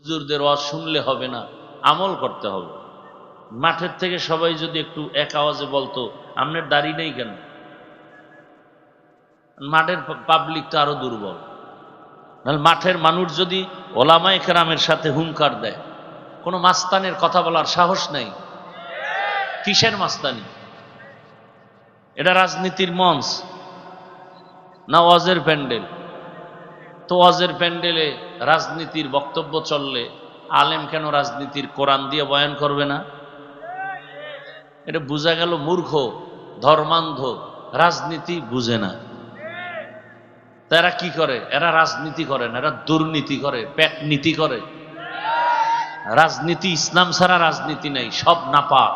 হুজুরদের ওয়াজ শুনলে হবে না, আমল করতে হবে। মাঠের থেকে সবাই যদি একটু এক আওয়াজে বলতো আপনার দাড়ি নেই কেন, মাঠের পাবলিক তো আরো দুর্বল। মাঠের মানুষ যদি ওলামায়ে কেরামের সাথে হুঙ্কার দেয়, কোনো মাস্তানের কথা বলার সাহস নেই। কিসের মাস্তানি? এটা রাজনীতির মঞ্চ না ওয়াজের প্যান্ডেল? তো ওয়াজের প্যান্ডেলে রাজনীতির বক্তব্য চললে আলেম কেন রাজনীতির কোরআন দিয়ে বয়ান করবে না? এটা বোঝা গেল মূর্খ, ধর্মান্ধ, রাজনীতি বুঝে না। তারা কি করে? এরা রাজনীতি করে না, এরা দুর্নীতি করে, পেট নীতি করে। রাজনীতি ইসলাম ছাড়া রাজনীতি নাই, সব নাপাক।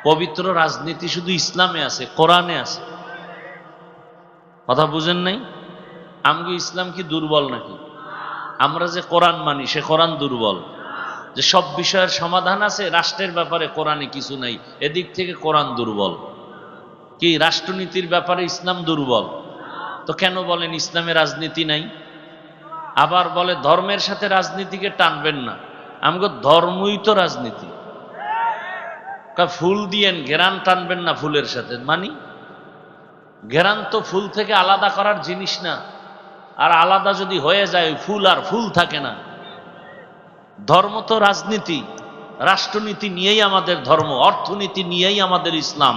পবিত্র রাজনীতি শুধু ইসলামে আছে, কোরআনে আছে। কথা বুঝেন নাই? আমগো ইসলাম কি দুর্বল নাকি? আমরা যে কোরআন মানি সে কোরআন দুর্বল? যে সব বিষয়ের সমাধান আছে, রাষ্ট্রের ব্যাপারে কোরআনে কিছু নাই, এদিক থেকে কোরআন দুর্বল? কি রাষ্ট্রনীতির ব্যাপারে ইসলাম দুর্বল? তো কেন বলেন ইসলামে রাজনীতি নাই? আবার বলে ধর্মের সাথে রাজনীতিকে টানবেন না। আমগো ধর্মই তো রাজনীতি। ফুল দিয়েন, ঘেরান টানবেন না ফুলের সাথে, মানি? ঘেরান তো ফুল থেকে আলাদা করার জিনিস না, আর আলাদা যদি হয়ে যায় ফুল আর ফুল থাকে না। ধর্ম তো রাজনীতি, রাষ্ট্রনীতি নিয়েই আমাদের ধর্ম, অর্থনীতি নিয়েই আমাদের ইসলাম,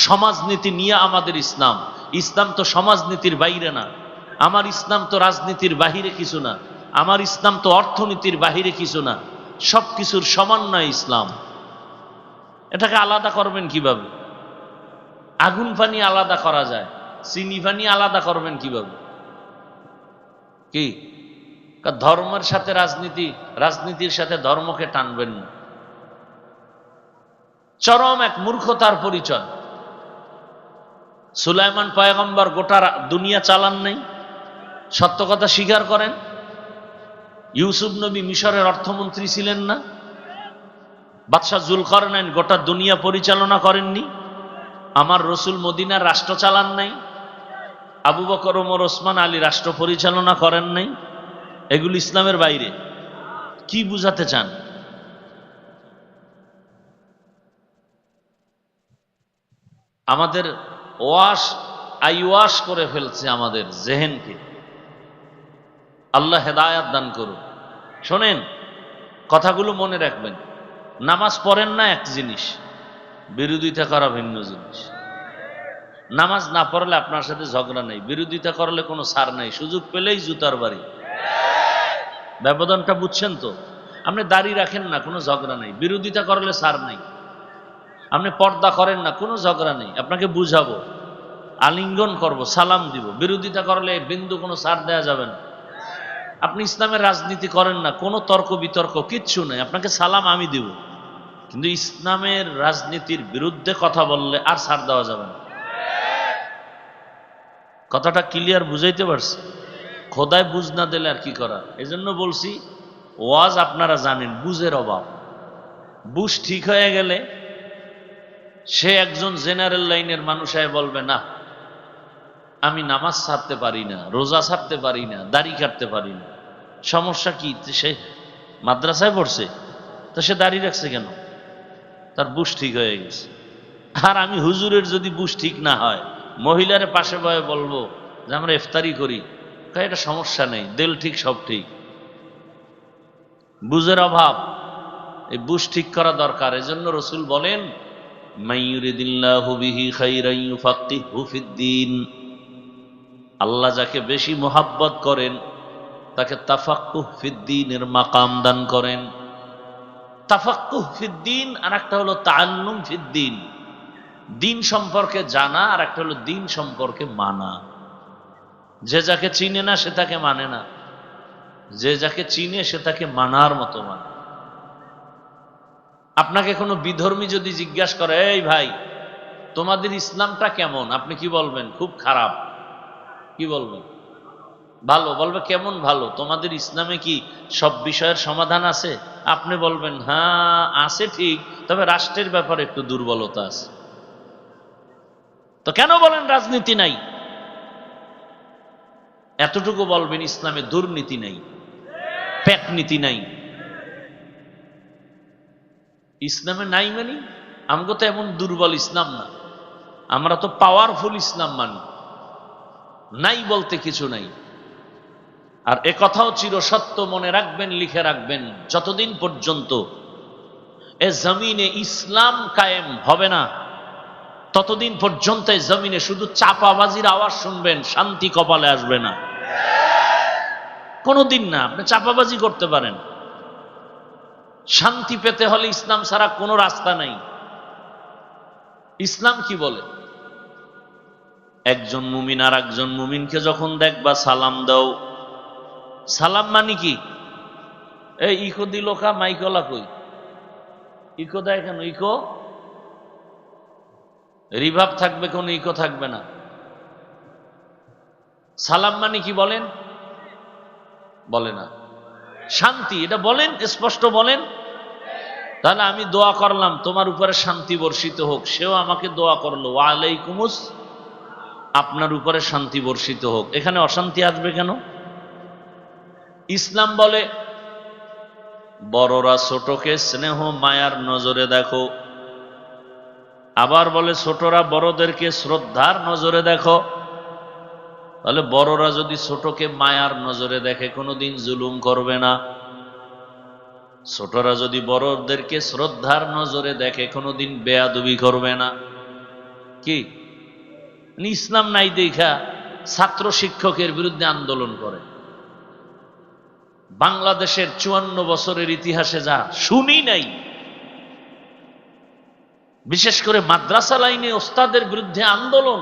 সমাজনীতি নিয়ে আমাদের ইসলাম। ইসলাম তো সমাজনীতির বাইরে না, আমার ইসলাম তো রাজনীতির বাহিরে কিছু না, আমার ইসলাম তো অর্থনীতির বাহিরে কিছু না, সব কিছুর সমন্বয় ইসলাম। এটাকে আলাদা করবেন কিভাবে? আগুন পানি আলাদা করা যায়, চিনি পানি আলাদা করবেন কিভাবে? কি ধর্মের সাথে রাজনীতি, রাজনীতির সাথে ধর্মকে টানবেন না। চরম এক মূর্খতার পরিচয়। সুলাইমান পয়গম্বর গোটা দুনিয়া চালান নাই, সত্য কথা স্বীকার করেন। ইউসুফ নবী মিশরের অর্থমন্ত্রী ছিলেন না? বাদশাহ জুলকারনাইন গোটা দুনিয়া পরিচালনা করেননি? আমার রসুল মদিনার রাষ্ট্র চালান নাই? আবু বকর, ওমর, ওসমান, আলী রাষ্ট্র পরিচালনা করেন নাই? এগুলো ইসলামের বাইরে। কি বুঝাতে চান? আমাদের আইওয়াশ করে ফেলছে আমাদের জেহেনকে। আল্লাহ হেদায়াত দান করুন। শোনেন, কথাগুলো মনে রাখবেন। নামাজ পড়েন না এক জিনিস, বিরোধিতা করা ভিন্ন জিনিস। নামাজ না পড়লে আপনার সাথে ঝগড়া নেই, বিরোধিতা করলে কোনো ছাড় নাই, সুযোগ পেলেই জুতার বাড়ি। ব্যবধানটা বুঝছেন তো? আপনি দাড়ি রাখেন না, কোনো ঝগড়া নেই, বিরোধিতা করলে ছাড় নাই। আপনি পর্দা করেন না, কোনো ঝগড়া নেই, আপনাকে বুঝাবো, আলিঙ্গন করব, সালাম দিব। বিরোধিতা করলে বিন্দু কোনো ছাড় দেওয়া যাবে না। আপনি ইসলামের রাজনীতি করেন না, কোনো তর্ক বিতর্ক কিচ্ছু নেই, আপনাকে সালাম আমি দিব। কিন্তু ইসলামের রাজনীতির বিরুদ্ধে কথা বললে আর ছাড় দেওয়া যাবে না। কথাটা ক্লিয়ার বুঝাইতে পারছি? খোদায় বুঝ না দিলে আর কি করা। এই জন্য বলছি, ওয়াজ আপনারা জানেন, বুঝের অভাব। বুঝ ঠিক হয়ে গেলে সে একজন জেনারেল লাইনের মানুষ বলবে, না আমি নামাজ ছাড়তে পারি না, রোজা ছাড়তে পারি না, দাড়ি কাটতে পারি না। সমস্যা কি? সে মাদ্রাসায় পড়ছে, তো সে দাড়ি রাখছে কেন? তার বুঝ ঠিক হয়ে গেছে। আর আমি হুজুরের যদি বুঝ ঠিক না হয়, মহিলার পাশে বয়ে বলবো যে আমরা ইফতারি করি, এটা সমস্যা নেই, দিল ঠিক সব ঠিক। বুঝের অভাব, এই বুঝ ঠিক করা দরকার। এজন্য রাসূল বলেন, মাইয়ুরিদিল্লাহু বিহি খাইরান ইউফাক্কিহু ফিদ্দীন। আল্লাহ যাকে বেশি মোহাব্বত করেন তাকে তাফাক্কুহ ফিদ্দীনের মাকাম দান করেন। তাফাক্কুহ ফিদ্দীন আর একটা হলো তাআল্লুম ফিদ্দীন, দিন সম্পর্কে জানা, আর একটা হলো দিন সম্পর্কে মানা। যে যাকে চিনে না সে তাকে মানে না, যে যাকে চিনে সে তাকে মানার মতো মানে। আপনাকে কোনো বিধর্মী যদি জিজ্ঞাসা করে, এই ভাই তোমাদের ইসলামটা কেমন, আপনি কি বলবেন? খুব খারাপ। কি বলবেন? ভালো। বলবে কেমন ভালো? তোমাদের ইসলামে কি সব বিষয়ের সমাধান আছে? আপনি বলবেন হ্যাঁ আছে ঠিক, তবে রাষ্ট্রের ব্যাপারে একটু দুর্বলতা আছে। তো কেন বলেন রাজনীতি নাই? এতটুকু বলবেন ইসলামে দুর্নীতি নাই। প্যাক নীতি নাই ইসলামে, নাই মানি আমগো তো এমন দুর্বল ইসলাম না, আমরা তো পাওয়ারফুল ইসলাম মানি, নাই বলতে কিছু নাই। আর এ কথাও চিরসত্য মনে রাখবেন, লিখে রাখবেন, যতদিন পর্যন্ত এ জমিনে ইসলাম কায়েম হবে না ততদিন পর্যন্ত এই জমিনে শুধু চাপাবাজির আওয়াজ শুনবেন, শান্তি কপালে আসবে না কোনোদিন না। আপনি চাপাবাজি করতে পারেন, শান্তি পেতে হলে ইসলাম ছাড়া কোনো রাস্তা নাই। ইসলাম কি বলে? একজন মুমিন আর একজন মুমিনকে যখন দেখবা সালাম দাও। সালাম মানে কি? এই ইকো দিল কা, মাইকলা কই? ইকো দেয় কেন? ইকো রিভাব থাকবে, কোন ইকো থাকবে না। সালাম মানে কি বলেন? বলে না, শান্তি। এটা বলেন, স্পষ্ট বলেন। তাহলে আমি দোয়া করলাম তোমার উপরে শান্তি বর্ষিত হোক, সেও আমাকে দোয়া করলো ওয়ালাইকুমুস, আপনার উপরে শান্তি বর্ষিত হোক। এখানে অশান্তি আসবে কেন? ইসলাম বলে বড়রা ছোটকে স্নেহ মায়ার নজরে দেখো, আবার বলে ছোটরা বড়দেরকে শ্রদ্ধার নজরে দেখো। তাহলে বড়রা যদি ছোটকে মায়ার নজরে দেখে কোনোদিন জুলুম করবে না, ছোটরা যদি বড়দেরকে শ্রদ্ধার নজরে দেখে কোনোদিন বেয়াদবি করবে না। কি ইসলাম নাই দেখা ছাত্র শিক্ষকের বিরুদ্ধে আন্দোলন করে। বাংলাদেশের 54 বছরের ইতিহাসে যা শুনি নাই, বিশেষ করে মাদ্রাসা লাইনে ওস্তাদের বিরুদ্ধে আন্দোলন,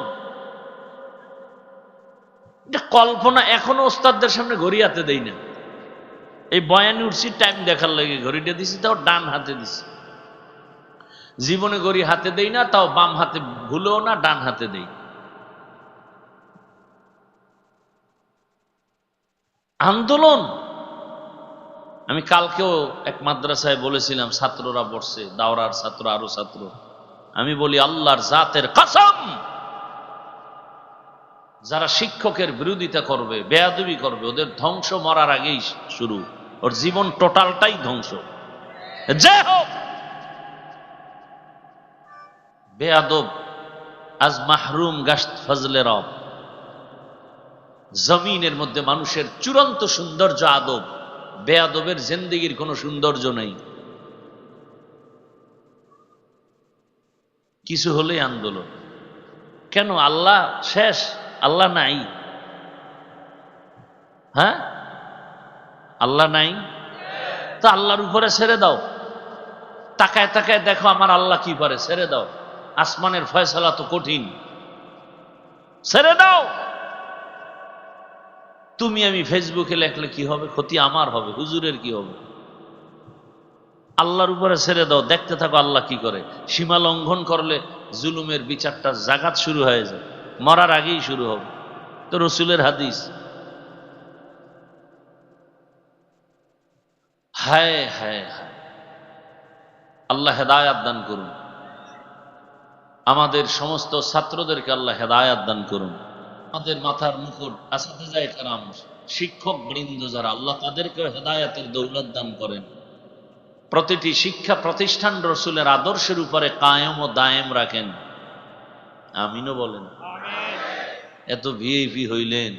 এটা কল্পনা। এখনো ওস্তাদদের সামনে ঘড়ি হাতে দেই না। এই বয়ানে উঠছি টাইম দেখার লাগে, ঘড়িটা দিছি, তাও ডান হাতে দিছি। জীবনে ঘড়ি হাতে দেই না, তাও বাম হাতে ভুলেও না, ডান হাতে দেই। আন্দোলন। আমি কালকেও এক মাদ্রাসায় বলেছিলাম, ছাত্ররা বসছে, দাওরার ছাত্র, আরো ছাত্র। আমি বলি আল্লাহর জাতের কসম, যারা শিক্ষকের বিরোধিতা করবে, বেয়াদবি করবে, ওদের ধ্বংস মরার আগেই শুরু, ওর জীবন টোটালটাই ধ্বংস। যে হোক বেয়াদব আজ মাহরুম গাশত ফজলে রব। জমিনের মধ্যে মানুষের চূড়ান্ত সৌন্দর্য আদব, বেয়াদবের জিন্দেগির কোনো সৌন্দর্য নেই। কিছু হলেই আন্দোলন। কেন? আল্লাহ শেষ, আল্লাহ নাই। হ্যাঁ, আল্লাহ নাই তো আল্লাহর উপরে ছেড়ে দাও। তাকায় তাকায় দেখো আমার আল্লাহ কি পারে, ছেড়ে দাও। আসমানের ফয়সালা তো কঠিন, ছেড়ে দাও। তুমি আমি ফেসবুকে লেখলে কি হবে? ক্ষতি আমার হবে, হুজুরের কি হবে? আল্লাহর উপরে ছেড়ে দাও, দেখতে থাকো আল্লাহ কি করে। সীমা লঙ্ঘন করলে জুলুমের বিচারটা জাগাত শুরু হয়ে যায়, মরার আগেই শুরু হবে। তো রসুলের হাদিস। হায় হায় হায়, আল্লাহ হেদায়াত দান করুন। আমাদের সমস্ত ছাত্রদেরকে আল্লাহ হেদায়াত দান করুন। আমাদের মাথার মুকুট আসাতিজায়ে কেরাম, শিক্ষক বৃন্দ যারা, আল্লাহ তাদেরকে হেদায়াতের দৌলত দান করেন। প্রতিটি শিক্ষা প্রতিষ্ঠান রসুলের আদর্শের উপরে কায়েম ও দায়েম রাখেন। আমিনও বলেন। এত ভিআইপি হইলেন,